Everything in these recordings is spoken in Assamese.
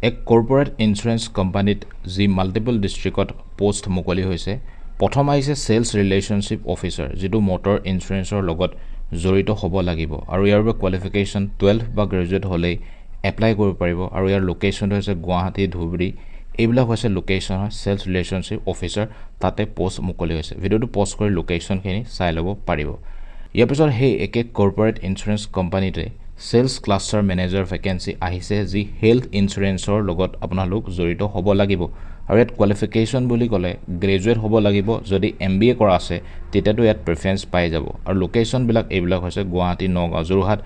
এক কৰ্পৰেট ইঞ্চুৰেঞ্চ কোম্পানীত যি মাল্টিপল ডিষ্ট্ৰিক্টত পোষ্ট মুকলি হৈছে প্ৰথম আহিছে সেলছ ৰিলেশনশ্বিপ অফিচাৰ যিটো মটৰ ইঞ্চুৰেঞ্চৰ লগত জড়িত হ'ব লাগিব আৰু ইয়াৰ বাবে কোৱালিফিকেশ্যন 12 বা গ্ৰেজুৱেট হ'লেই এপ্লাই কৰিব পাৰিব আৰু ইয়াৰ লোকেশ্যনটো হৈছে গুৱাহাটী ধুবুৰী এইবিলাক হৈছে লোকেশ্যন হয় সেলছ ৰিলেশনশ্বিপ অফিচাৰ তাতে পোষ্ট মুকলি হৈছে ভিডিঅ'টো পজ কৰি লোকেশ্যনখিনি চাই ল'ব পাৰিব ইয়াৰ পিছত সেই একে কৰ্পৰেট ইঞ্চুৰেঞ্চ কোম্পানীতে সেলছ ক্লাষ্টাৰ মেনেজাৰ ভেকেন্সি আহিছে যি হেল্থ ইঞ্চুৰেঞ্চৰ লগত আপোনালোক জড়িত হ'ব লাগিব আৰু ইয়াত কোৱালিফিকেশ্যন বুলি ক'লে গ্ৰেজুৱেট হ'ব লাগিব যদি MBA কৰা আছে তেতিয়াতো ইয়াত প্ৰেফাৰেন্স পাই যাব আৰু লোকেশ্যনবিলাক এইবিলাক হৈছে গুৱাহাটী নগাঁও যোৰহাট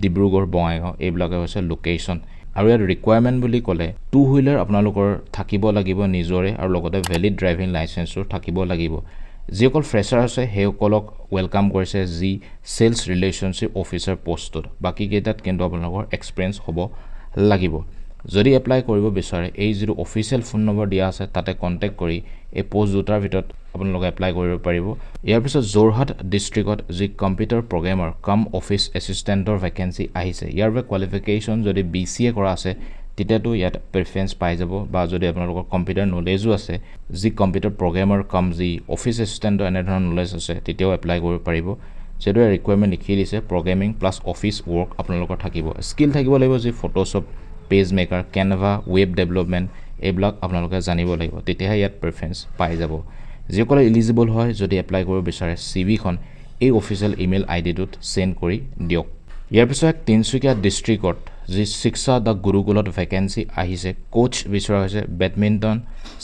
ডিব্ৰুগড় বঙাইগাঁও এইবিলাকে হৈছে লোকেশ্যন আৰু ইয়াৰ ৰিকুৱাৰমেণ্ট বুলি ক'লে 2 হুইলাৰ আপোনালোকৰ থাকিব লাগিব নিজৰে আৰু লগতে ভেলিড ড্ৰাইভিং লাইচেন্সো থাকিব লাগিব যিসকল ফ্ৰেছাৰ আছে সেইসকলক ৱেলকাম কৰিছে যি সেলছ ৰিলেশনশ্বিপ অফিচাৰ পোষ্টত বাকী কেইটাত কিন্তু আপোনালোকৰ এক্সপিৰিয়েঞ্চ হ'ব লাগিব যদি এপ্লাই কৰিব বিচাৰে এই যিটো অফিচিয়েল ফোন নম্বৰ দিয়া আছে তাতে কণ্টেক্ট কৰি এই পোষ্ট দুটাৰ ভিতৰত আপোনালোকে এপ্লাই কৰিব পাৰিব ইয়াৰ পিছত যোৰহাট ডিষ্ট্ৰিক্টত যি কম্পিউটাৰ প্ৰগ্ৰেমাৰ কাম অফিচ এছিষ্টেণ্টৰ ভেকেন্সি আহিছে ইয়াৰ বাবে কোৱালিফিকেশ্যন যদি BCA কৰা আছে তেতিয়াতো ইয়াত প্ৰেফাৰেন্স পাই যাব বা যদি আপোনালোকৰ কম্পিউটাৰ নলেজো আছে যি কম্পিউটাৰ প্ৰগ্ৰেমাৰ কাম যি অফিচ এছিষ্টেণ্টৰ এনেধৰণৰ নলেজ আছে তেতিয়াও এপ্লাই কৰিব পাৰিব যেটো ৰিকুৱাৰমেণ্ট লিখি দিছে প্ৰগ্ৰেমিং প্লাছ অফিচ ৱৰ্ক আপোনালোকৰ থাকিব স্কিল থাকিব লাগিব যি Photoshop page maker Canva web development এইবিলাক আপোনালোকে জানিব লাগিব তেতিয়াহে ইয়াত প্ৰেফাৰেন্স পাই যাব যিসকলে এলিজিবল হয় যদি এপ্লাই কৰিব বিচাৰে CVখন এই অফিচিয়েল ইমেইল আইডিটোত সেন্ড কৰি দিয়ক ইয়াৰ পিছত তিনচুকীয়া ডিষ্ট্ৰিক্টত যি শিক্ষা দা গুৰুকুলত ভেকেন্সি আহিছে কোচ বিচৰা হৈছে বেডমিণ্টন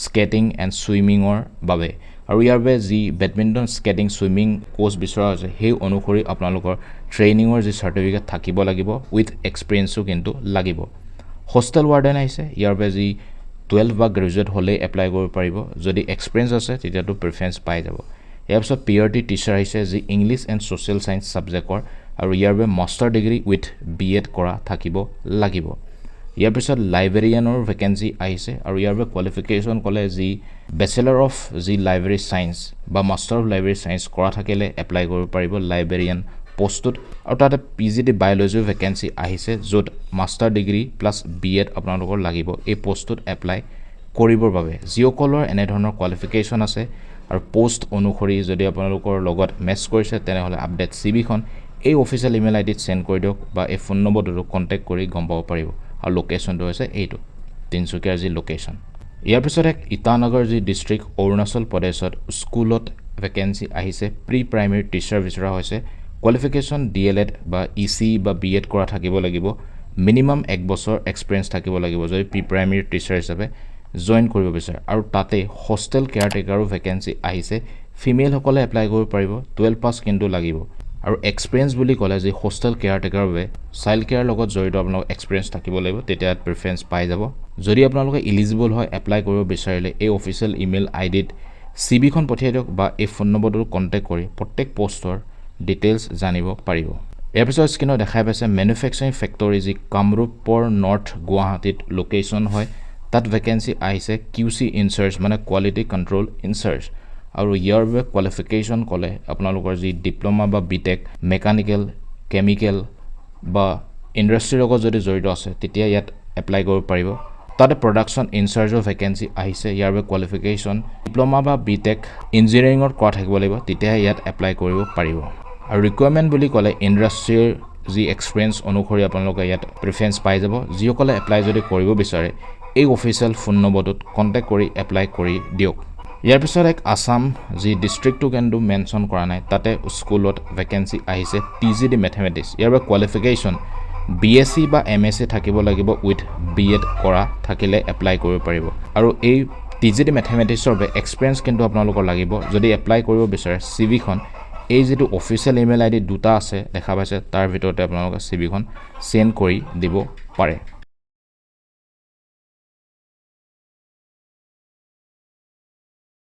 স্কেটিং এণ্ড সুইমিঙৰ বাবে আৰু ইয়াৰ বাবে যি বেডমিণ্টন স্কেটিং সুইমিং কোচ বিচৰা হৈছে সেই অনুসৰি আপোনালোকৰ ট্ৰেইনিঙৰ যি চাৰ্টিফিকেট থাকিব লাগিব উইথ এক্সপিৰিয়েঞ্চো কিন্তু লাগিব হোষ্টেল ৱাৰ্ডেন আহিছে ইয়াৰ বাবে যি 12 বা গ্ৰেজুৱেট হ'লে এপ্লাই কৰিব পাৰিব যদি এক্সপিৰিয়েঞ্চ আছে তেতিয়াতো প্ৰেফাৰেন্স পাই যাব ইয়াৰ পিছত PRT টিচাৰ আহিছে যি ইংলিছ এণ্ড ছ'চিয়েল সায়েন্স সাবজেক্টৰ আৰু ইয়াৰ বাবে মাষ্টাৰ ডিগ্ৰী উইথ BEd কৰা থাকিব লাগিব ইয়াৰ পিছত লাইব্ৰেৰিয়ানৰ ভেকেন্সি আহিছে আৰু ইয়াৰ বাবে কোৱালিফিকেশ্যন ক'লে যি বেচেলৰ অফ যি লাইব্ৰেৰী সায়েন্স বা মাষ্টাৰ অফ লাইব্ৰেৰী সায়েন্স কৰা থাকিলে এপ্লাই কৰিব পাৰিব লাইব্ৰেৰিয়ান পোষ্টত আৰু তাতে PGD বায়'লজি ভেকেন্সি আহিছে য'ত মাষ্টাৰ ডিগ্ৰী প্লাছ BEd আপোনালোকৰ লাগিব এই পোষ্টত এপ্লাই কৰিবৰ বাবে যিসকলৰ এনেধৰণৰ কোৱালিফিকেশ্যন আছে আৰু পোষ্ট অনুসৰি যদি আপোনালোকৰ লগত মেচ কৰিছে তেনেহ'লে আপডেট CVখন এই অফিচিয়েল ইমেইল আইডিত সেন্ড কৰি দিয়ক বা এই ফোন নম্বৰটোত কণ্টেক্ট কৰি গম পাব পাৰিব আৰু লোকেশ্যনটো হৈছে এইটো তিনচুকীয়াৰ যি লোকেশ্যন ইয়াৰ পিছত এক ইটানগৰ যি ডিষ্ট্ৰিক্ট অৰুণাচল প্ৰদেশত স্কুলত ভেকেন্সি আহিছে প্ৰি প্ৰাইমেৰী টিচাৰ বিচৰা হৈছে কোৱালিফিকেশ্যন DLEd বা EC বা BEd কৰা থাকিব লাগিব মিনিমাম 1 বছৰ এক্সপিৰিয়েঞ্চ থাকিব লাগিব যদি প্ৰি প্ৰাইমেৰী টিচাৰ হিচাপে জইন কৰিব বিচাৰে আৰু তাতে হোষ্টেল কেয়াৰটেকাৰো ভেকেন্সি আহিছে ফিমেলসকলে এপ্লাই কৰিব পাৰিব 12 পাছ কিন্তু লাগিব আৰু এক্সপিৰিয়েঞ্চ বুলি ক'লে যে হোষ্টেল কেয়াৰটেকাৰ বাবে চাইল্ড কেয়াৰ লগত জড়িত আপোনালোকৰ এক্সপিৰিয়েঞ্চ থাকিব লাগিব তেতিয়া প্ৰেফাৰেন্স পাই যাব যদি আপোনালোকে এলিজিবল হয় এপ্লাই কৰিব বিচাৰিলে এই অফিচিয়েল ইমেইল আইডিত CVখন পঠিয়াই দিয়ক বা এই ফোন নম্বৰটোত কণ্টেক্ট কৰি প্ৰত্যেক পোষ্টৰ ডিটেইলছ জানিব পাৰিব ইয়াৰ পিছত স্ক্ৰীনত দেখাই পাইছে মেনুফেকচাৰিং ফেক্টৰী যি কামৰূপৰ নৰ্থ গুৱাহাটীত লোকেশ্যন হয় তাত ভেকেন্সি আহিছে QC ইনচাৰ্জ মানে কোৱালিটি কণ্ট্ৰল ইনচাৰ্জ আৰু ইয়াৰ বাবে কোৱালিফিকেশ্যন ক'লে আপোনালোকৰ যি ডিপ্ল'মা বা BTech মেকানিকেল কেমিকেল বা ইণ্ডাষ্ট্ৰীৰ লগত যদি জড়িত আছে তেতিয়া ইয়াত এপ্লাই কৰিব পাৰিব তাতে প্ৰডাকশ্যন ইনচাৰ্জৰ ভেকেন্সি আহিছে ইয়াৰ বাবে কোৱালিফিকেশ্যন ডিপ্ল'মা বা BTech ইঞ্জিনিয়াৰিঙত কৰা থাকিব লাগিব তেতিয়াহে ইয়াত এপ্লাই কৰিব পাৰিব আৰু ৰিকুৱাৰমেণ্ট বুলি ক'লে ইণ্ডাষ্ট্ৰীৰ যি এক্সপিৰিয়েঞ্চ অনুসৰি আপোনালোকে ইয়াত প্ৰেফাৰেন্স পাই যাব যিসকলে এপ্লাই যদি কৰিব বিচাৰে এই অফিচিয়েল ফোন নম্বৰটোত কণ্টেক্ট কৰি এপ্লাই কৰি দিয়ক ইয়াৰ পিছত এক আসাম যি ডিষ্ট্ৰিক্টটো কিন্তু মেনশ্যন কৰা নাই তাতে স্কুলত ভেকেন্সি আহিছে PGD মেথমেটিক্স ইয়াৰ বাবে কোৱালিফিকেশ্যন BSc বা MSc থাকিব লাগিব উইথ BEd কৰা থাকিলে এপ্লাই কৰিব পাৰিব আৰু এই PGD মেথমেটিক্সৰ বাবে এক্সপিৰিয়েঞ্চ কিন্তু আপোনালোকৰ লাগিব যদি এপ্লাই কৰিব বিচাৰে CVখন এই যেটো অফিচিয়েল ইমেইল আইডি দুটা আছে দেখা পাইছে তাৰ ভিতৰতে আপোনালোকে CVখন সেন্ড কৰি দিব পাৰে